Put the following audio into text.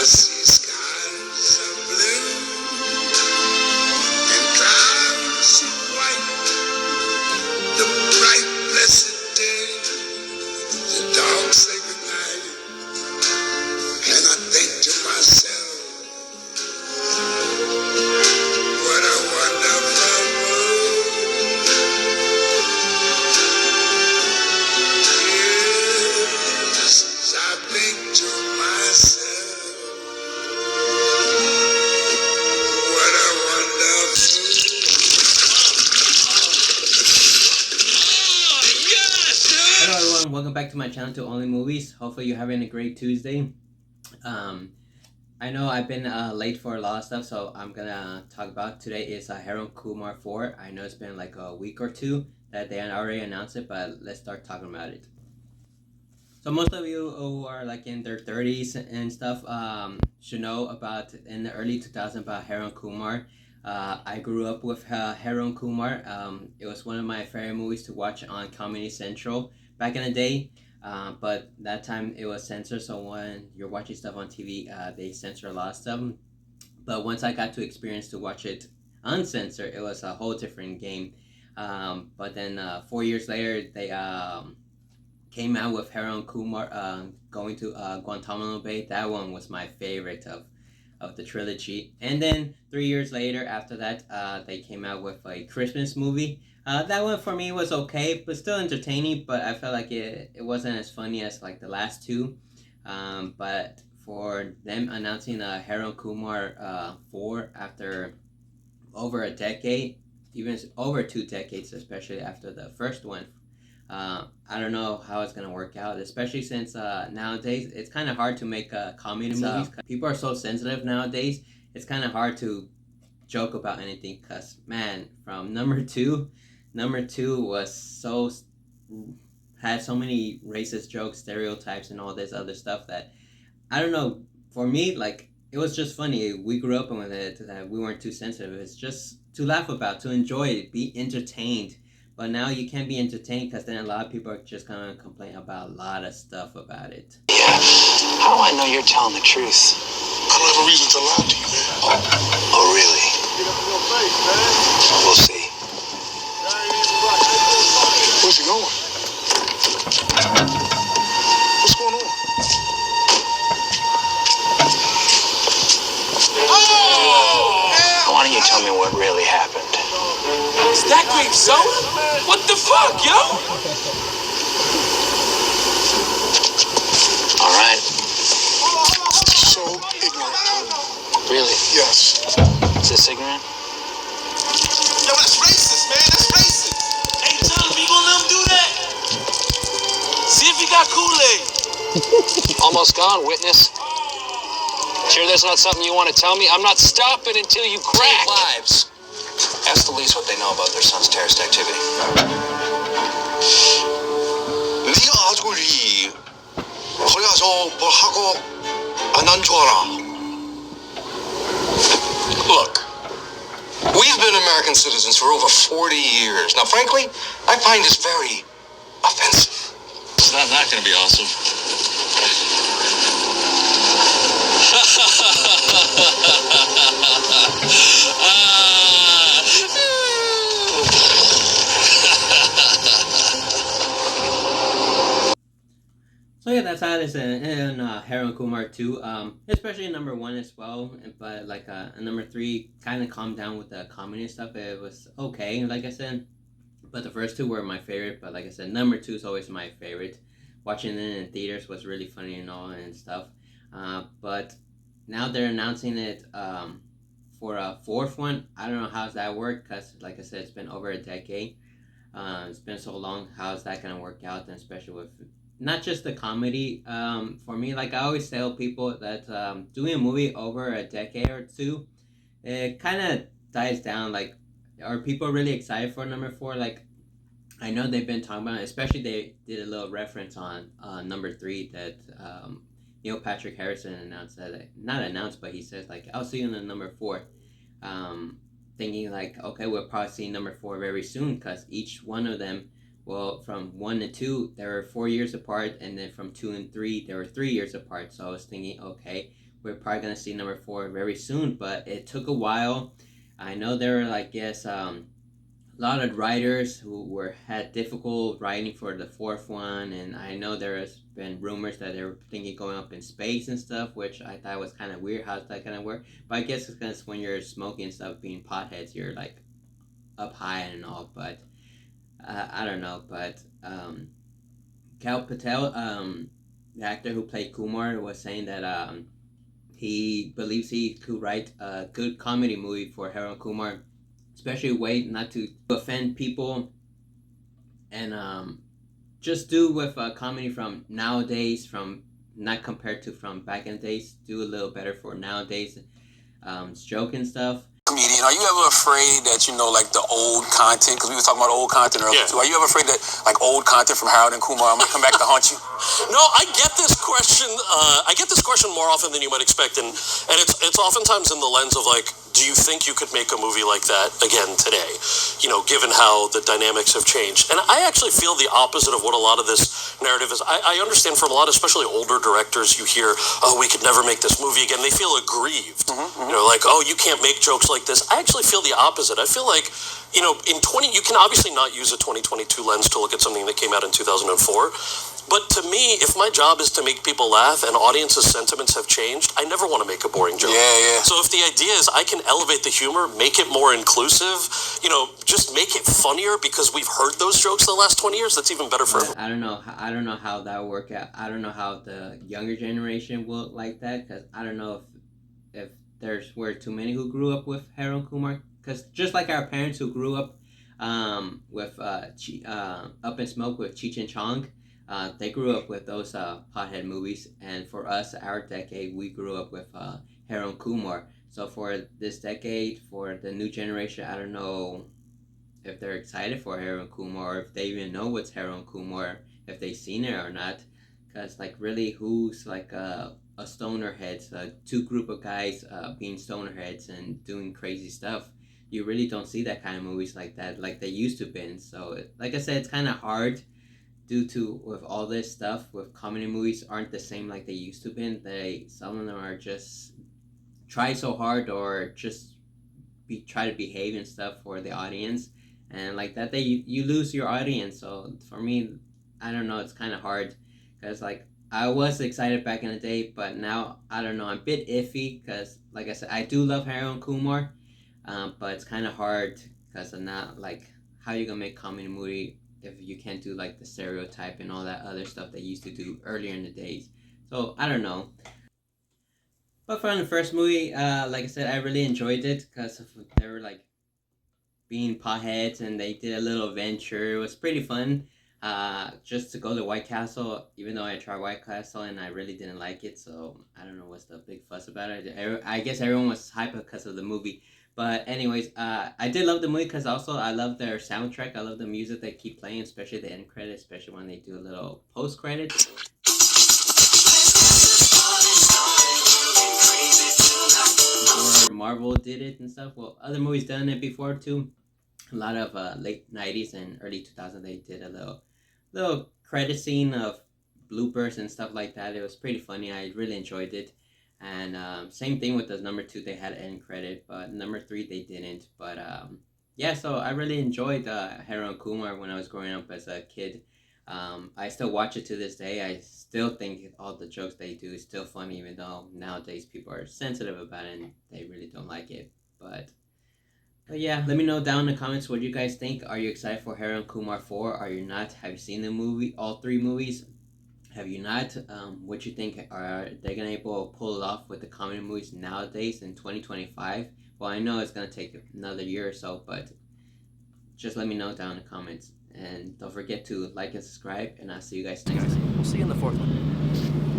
see skies of blue and clouds of white, the bright blessed day, the dark sacred night, and I think to myself, what a wonderful world. Yes, I think to myself, what a wonderful Hello everyone, welcome back to my channel to Only Movies. Hopefully you're having a great Tuesday. I know I've been late for a lot of stuff, so I'm gonna talk about today is Harold and Kumar 4. I know it's been like a week or two that they already announced it, but let's start talking about it. So most of you who are like in their 30s and stuff should know about in the early 2000s about Harold and Kumar. I grew up with Harold and Kumar. It was one of my favorite movies to watch on Comedy Central back in the day. But that time it was censored, so when you're watching stuff on TV, they censor a lot of stuff. But once I got to experience to watch it uncensored, it was a whole different game. But then 4 years later, they came out with Harold and Kumar going to Guantanamo Bay. That one was my favorite of the trilogy. And then 3 years later, after that, they came out with a Christmas movie. That one for me was okay, but still entertaining. But I felt like it wasn't as funny as like the last two. But for them announcing Harold and Kumar 4 after over a decade, even over 2 decades, especially after the first one. I don't know how it's gonna work out, especially since nowadays it's kind of hard to make comedy movies. People are so sensitive nowadays. It's kind of hard to joke about anything because man, from number two was had so many racist jokes, stereotypes, and all this other stuff that I don't know. For me, like it was just funny. We grew up with it. That we weren't too sensitive. It's just to laugh about, to enjoy it, be entertained. But now you can't be entertained because then a lot of people are just going to complain about a lot of stuff about it. Yeah. How do I know you're telling the truth? I don't have a reason to lie to you, man. Oh, really? We'll see. Where's he going? What's going on? Why don't you tell me what really happened? Is that grape soda? What the fuck, yo? All right. So ignorant. Really? Yes. Is this ignorant? Yo, that's racist, man. That's racist. Hey, tell him you gonna let him do that? See if he got Kool-Aid. Almost gone, witness. Sure that's not something you want to tell me? I'm not stopping until you crack. Lives. Ask the police what they know about their son's terrorist activity. 네가 아들이 거기 가서 뭐 하고 안 한 줄 알아? Look, we've been American citizens for over 40 years. Now, frankly, I find this very offensive. It's not going to be awesome. So yeah, that's how it is in Harold and Kumar 2, especially number 1 as well. But like number 3 kind of calmed down with the comedy and stuff. It was okay, like I said. But the first 2 were my favorite. But like I said, number 2 is always my favorite. Watching it in theaters was really funny and all and stuff. But now they're announcing it for a 4th one. I don't know how's that work because, like I said, it's been over a decade. It's been so long. How's that gonna work out? And especially with not just the comedy. For me, like I always tell people that doing a movie over a decade or two, it kind of dies down. Like, are people really excited for number 4? Like, I know they've been talking about it, especially they did a little reference on number 3 that Neil Patrick Harrison announced that, not announced, but he says like, I'll see you in the number 4. Thinking like, okay, we'll probably see number 4 very soon because each one of them, well, from 1 to 2, they were 4 years apart, and then from 2 and 3, they were 3 years apart. So I was thinking, okay, we're probably gonna see number 4 very soon. But it took a while. I know there were like a lot of writers who had difficult writing for the 4th one, and I know there has been rumors that they were thinking going up in space and stuff, which I thought was kind of weird. How's that gonna work? But I guess it's because when you're smoking and stuff, being potheads, you're like up high and all. But I don't know. But Cal Patel, the actor who played Kumar, was saying that he believes he could write a good comedy movie for Harold and Kumar, especially wait not to offend people, and just do with comedy from nowadays, from not compared to from back in the days. Do a little better for nowadays, joke and stuff. Comedian, are you ever afraid that, like the old content, because we were talking about old content earlier too, are you ever afraid that like old content from Harold and Kumar might come back to haunt you? No, I get this question. I get this question more often than you might expect, and it's oftentimes in the lens of like, do you think you could make a movie like that again today? Given how the dynamics have changed. And I actually feel the opposite of what a lot of this narrative is. I understand from a lot, especially older directors, you hear, oh, we could never make this movie again. They feel aggrieved. Like, oh, you can't make jokes like this. I actually feel the opposite. I feel like, you can obviously not use a 2022 lens to look at something that came out in 2004. But to me, if my job is to make people laugh and audiences' sentiments have changed, I never want to make a boring joke. Yeah. So if the idea is I can elevate the humor, make it more inclusive, just make it funnier because we've heard those jokes the last 20 years, that's even better for everyone. I don't know how that will work out. I don't know how the younger generation will like that, because I don't know if were too many who grew up with Harold and Kumar, because just like our parents who grew up with Up in Smoke with Cheech and Chong, they grew up with those pothead movies, and for us, our decade, we grew up with Harold and Kumar. So for this decade, for the new generation, I don't know if they're excited for Harold and Kumar, or if they even know what's Harold and Kumar, if they've seen it or not. Because like really, who's like a stoner heads, two group of guys being stoner heads and doing crazy stuff. You really don't see that kind of movies like that, like they used to been. So like I said, it's kind of hard due to with all this stuff with comedy movies aren't the same like they used to be. Some of them are just try so hard or just try to behave and stuff for the audience, and like that you lose your audience. So for me, I don't know, it's kind of hard, because like I was excited back in the day, but now I don't know, I'm a bit iffy, because like I said, I do love Harold and Kumar, but it's kind of hard because I'm not like, how you gonna make comedy movie if you can't do like the stereotype and all that other stuff they used to do earlier in the days. So I don't know. But from the first movie, like I said, I really enjoyed it because they were like being potheads and they did a little adventure. It was pretty fun. Just to go to White Castle, even though I tried White Castle and I really didn't like it, so I don't know what's the big fuss about it. I guess everyone was hyped because of the movie. But anyways, I did love the movie because also I love their soundtrack. I love the music they keep playing, especially the end credits, especially when they do a little post credit. Before Marvel did it and stuff. Well, other movies done it before too. A lot of late 90s and early 2000s, they did a little credit scene of bloopers and stuff like that. It was pretty funny. I really enjoyed it. And same thing with the number 2, they had end credit, but number 3 they didn't. But yeah, so I really enjoyed Harold and Kumar when I was growing up as a kid. I still watch it to this day. I still think all the jokes they do is still funny, even though nowadays people are sensitive about it and they really don't like it. But yeah, let me know down in the comments what you guys think. Are you excited for Harold and Kumar 4? Are you not? Have you seen the movie, all 3 movies? Have you not? What you think? Are they gonna able to pull it off with the comedy movies nowadays in 2025? Well, I know it's gonna take another year or so, but just let me know down in the comments. And don't forget to like and subscribe, and I'll see you guys next time. We'll see you in the 4th one.